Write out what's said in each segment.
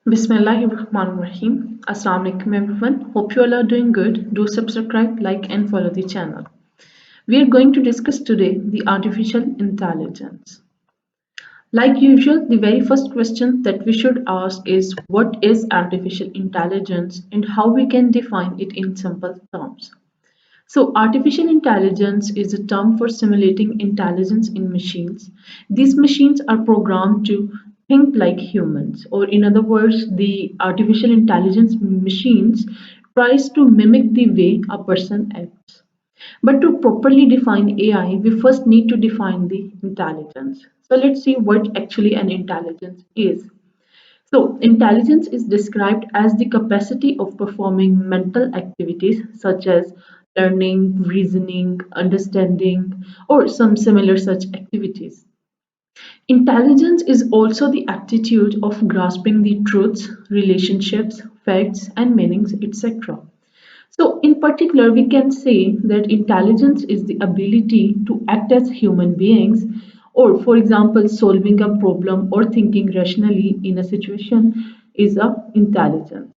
Bismillahirrahmanirrahim. Assalamu alaikum everyone. Hope you all are doing good. Do subscribe, like, and follow the channel. We are going to discuss today the artificial intelligence. Like usual, the very first question that we should ask is what is artificial intelligence and how we can define it in simple terms. So, artificial intelligence is a term for simulating intelligence in machines. These machines are programmed to think like humans, or in other words, the artificial intelligence machines tries to mimic the way a person acts. But to properly define AI, we first need to define the intelligence. So let's see what actually an intelligence is. So, intelligence is described as the capacity of performing mental activities such as learning, reasoning, understanding, or some similar such activities. Intelligence is also the aptitude of grasping the truths, relationships, facts, and meanings, etc. So, in particular, we can say that intelligence is the ability to act as human beings, or, for example, solving a problem or thinking rationally in a situation is a intelligence.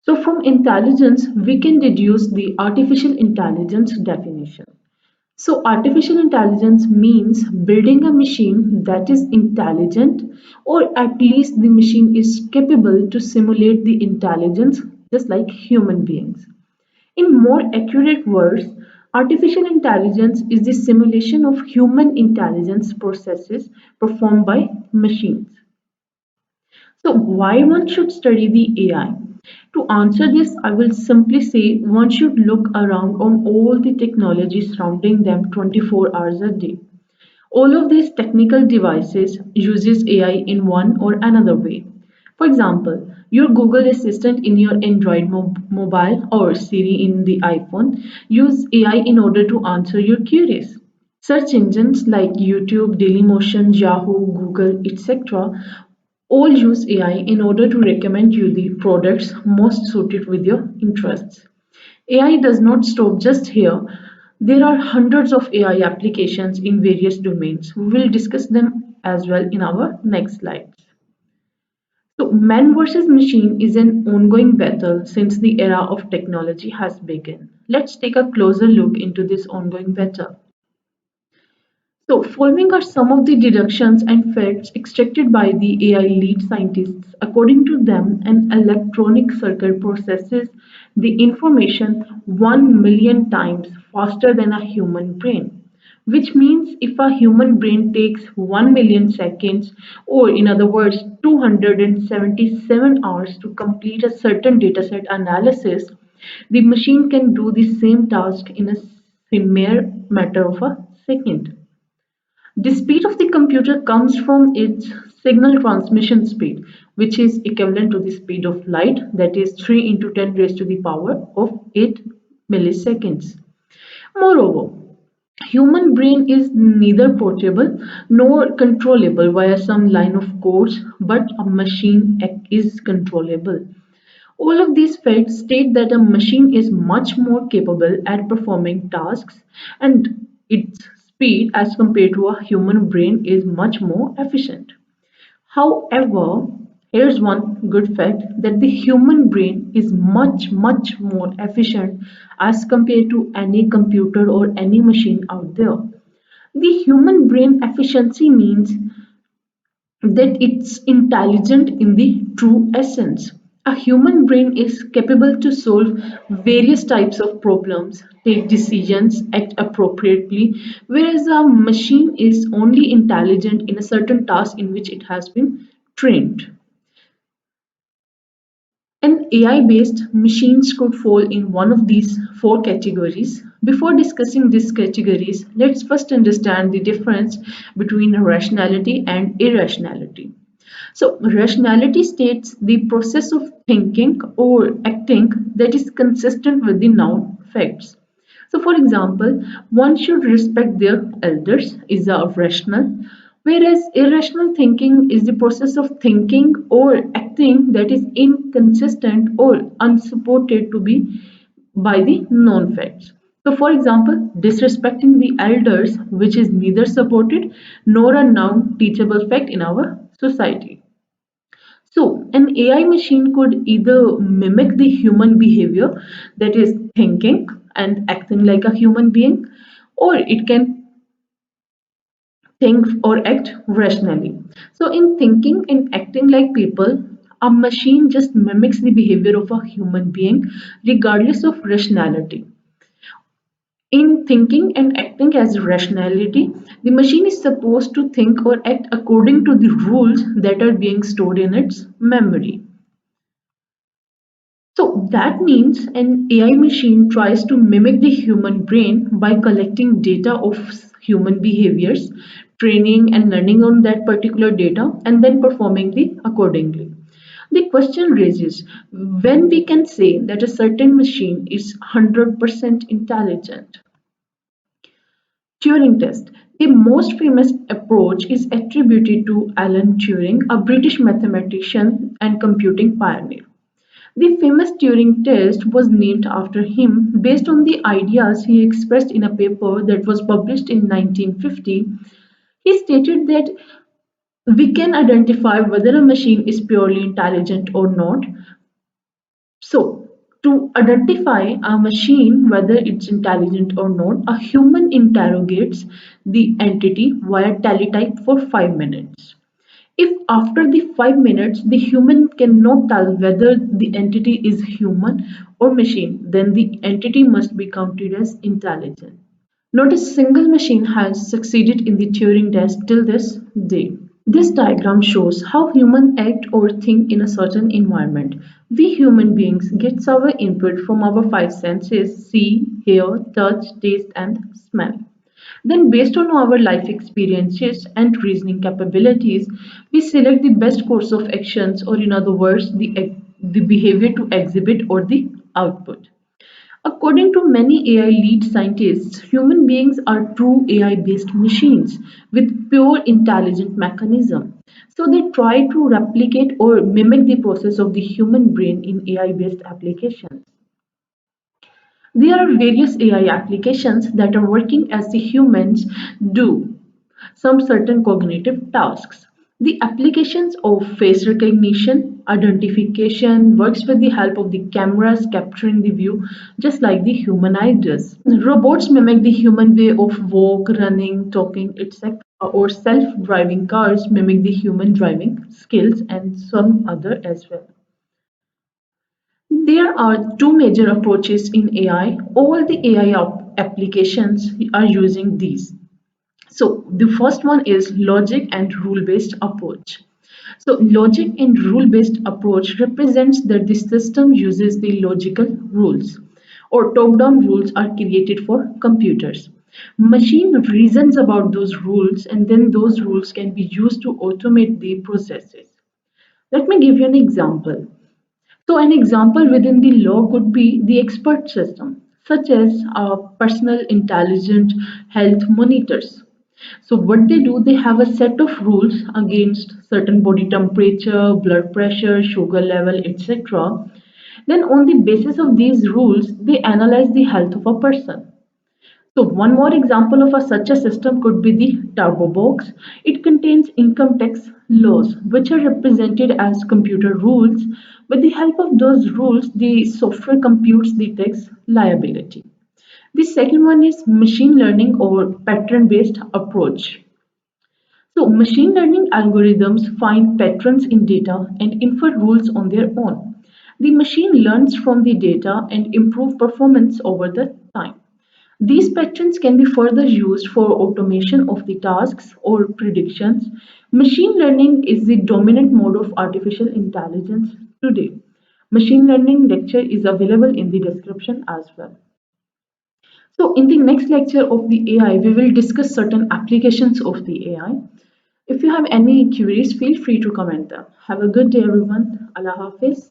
So, from intelligence, we can deduce the artificial intelligence definition. So, artificial intelligence means building a machine that is intelligent, or at least the machine is capable to simulate the intelligence just like human beings. In more accurate words, artificial intelligence is the simulation of human intelligence processes performed by machines. So, why one should study the AI? To answer this, I will simply say one should look around on all the technology surrounding them 24 hours a day. All of these technical devices uses AI in one or another way. For example, your Google Assistant in your Android mobile or Siri in the iPhone use AI in order to answer your queries. Search engines like YouTube, Dailymotion, Yahoo, Google, etc. all use AI in order to recommend you the products most suited with your interests. AI does not stop just here. There are hundreds of AI applications in various domains. We will discuss them as well in our next slides. So, man versus machine is an ongoing battle since the era of technology has begun. Let's take a closer look into this ongoing battle. So, following are some of the deductions and facts extracted by the AI lead scientists. According to them, an electronic circuit processes the information 1 million times faster than a human brain. Which means if a human brain takes 1 million seconds, or in other words, 277 hours to complete a certain dataset analysis, the machine can do the same task in a mere matter of a second. The speed of the computer comes from its signal transmission speed, which is equivalent to the speed of light, that is 3 into 10 raised to the power of 8 milliseconds. Moreover, human brain is neither portable nor controllable via some line of codes, but a machine is controllable. All of these facts state that a machine is much more capable at performing tasks, and its speed as compared to a human brain is much more efficient. However, here's one good fact that the human brain is much more efficient as compared to any computer or any machine out there. The human brain efficiency means that it's intelligent in the true essence. A human brain is capable to solve various types of problems, take decisions, act appropriately, whereas a machine is only intelligent in a certain task in which it has been trained. An AI-based machines could fall in one of these four categories. Before discussing these categories, let's first understand the difference between rationality and irrationality. So, rationality states the process of thinking or acting that is consistent with the known facts. So, for example, one should respect their elders is a rational, whereas irrational thinking is the process of thinking or acting that is inconsistent or unsupported to be by the known facts. So, for example, disrespecting the elders, which is neither supported nor a known teachable fact in our society. So, an AI machine could either mimic the human behavior, that is, thinking and acting like a human being, or it can think or act rationally. So, in thinking and acting like people, a machine just mimics the behavior of a human being regardless of rationality. In thinking and acting as rationality, the machine is supposed to think or act according to the rules that are being stored in its memory. So that means an AI machine tries to mimic the human brain by collecting data of human behaviors, training and learning on that particular data, and then performing the accordingly. The question raises when we can say that a certain machine is 100% intelligent. Turing test. The most famous approach is attributed to Alan Turing, a British mathematician and computing pioneer. The famous Turing test was named after him based on the ideas he expressed in a paper that was published in 1950. He stated that we can identify whether a machine is purely intelligent or not. So, to identify a machine whether it's intelligent or not, a human interrogates the entity via teletype for 5 minutes. If after the 5 minutes the human cannot tell whether the entity is human or machine, then the entity must be counted as intelligent. Not a single machine has succeeded in the Turing test till this day. This diagram shows how humans act or think in a certain environment. We human beings get our input from our five senses: see, hear, touch, taste, and smell. Then, based on our life experiences and reasoning capabilities, we select the best course of actions, or in other words, the behavior to exhibit or the output. According to many AI lead scientists, human beings are true AI based machines with pure intelligent mechanism. So they try to replicate or mimic the process of the human brain in AI based applications. There are various AI applications that are working as the humans do some certain cognitive tasks. The applications of face recognition, identification works with the help of the cameras capturing the view just like the human eye does. Robots mimic the human way of walk, running, talking, etc. Or self-driving cars mimic the human driving skills and some other as well. There are two major approaches in AI. All the AI applications are using these. So the first one is logic and rule-based approach. So logic and rule-based approach represents that the system uses the logical rules or top-down rules are created for computers. Machine reasons about those rules and then those rules can be used to automate the processes. Let me give you an example. So an example within the law could be the expert system, such as personal intelligent health monitors. So what they do, they have a set of rules against certain body temperature, blood pressure, sugar level, etc. Then on the basis of these rules, they analyze the health of a person. So one more example of such a system could be the Turbo Box. It contains income tax laws, which are represented as computer rules. With the help of those rules, the software computes the tax liability. The second one is machine learning or pattern-based approach. So machine learning algorithms find patterns in data and infer rules on their own. The machine learns from the data and improve performance over the time. These patterns can be further used for automation of the tasks or predictions. Machine learning is the dominant mode of artificial intelligence today. Machine learning lecture is available in the description as well. So in the next lecture of the AI, we will discuss certain applications of the AI. If you have any queries, feel free to comment them. Have a good day everyone. Allah Hafiz.